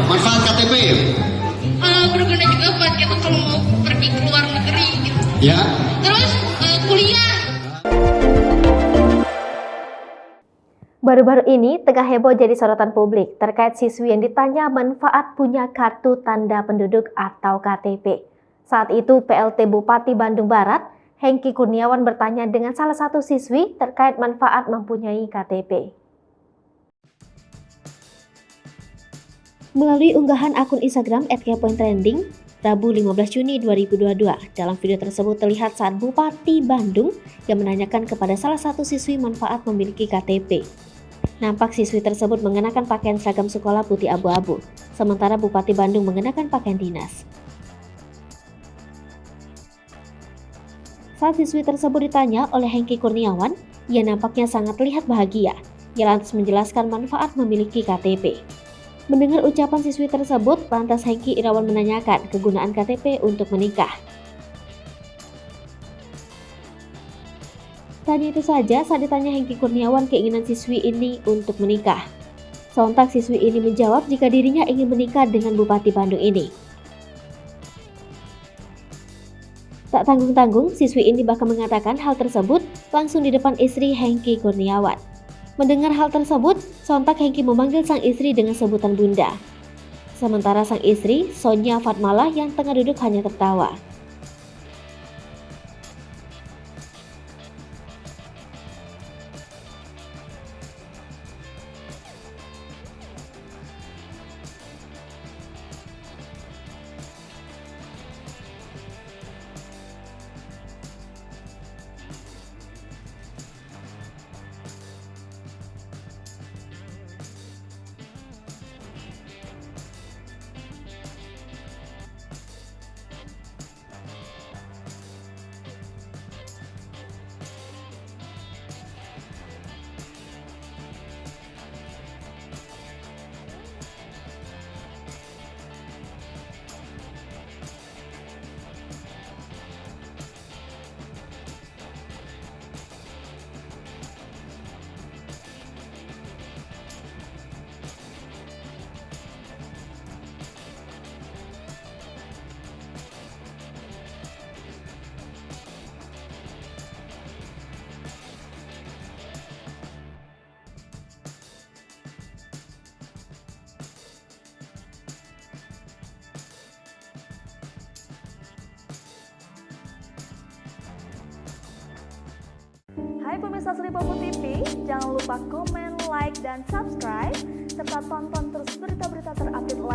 Manfaat KTP? Berguna juga buat kita kalau mau pergi ke luar negeri gitu. Ya. Terus kuliah. Baru-baru ini tengah heboh jadi sorotan publik terkait siswi yang ditanya manfaat punya kartu tanda penduduk atau KTP. Saat itu PLT Bupati Bandung Barat, Hengki Kurniawan bertanya dengan salah satu siswi terkait manfaat mempunyai KTP. Melalui unggahan akun Instagram @kepointrending, Rabu 15 Juni 2022, dalam video tersebut terlihat saat Bupati Bandung yang menanyakan kepada salah satu siswi manfaat memiliki KTP. Nampak siswi tersebut mengenakan pakaian seragam sekolah putih abu-abu, sementara Bupati Bandung mengenakan pakaian dinas. Saat siswi tersebut ditanya oleh Hengki Kurniawan, ia nampaknya sangat terlihat bahagia. Ia lantas menjelaskan manfaat memiliki KTP. Mendengar ucapan siswi tersebut, lantas Hengki Irawan menanyakan kegunaan KTP untuk menikah. Tanya itu saja saat ditanya Hengki Kurniawan keinginan siswi ini untuk menikah. Sontak siswi ini menjawab jika dirinya ingin menikah dengan Bupati Bandung ini. Tak tanggung-tanggung, siswi ini bahkan mengatakan hal tersebut langsung di depan istri Hengki Kurniawan. Mendengar hal tersebut, sontak Hengki memanggil sang istri dengan sebutan bunda. Sementara sang istri, Sonia Fatmalah yang tengah duduk hanya tertawa. Hai pemirsa Sri Popo TV, jangan lupa komen, like, dan subscribe, serta tonton terus berita-berita terupdate lainnya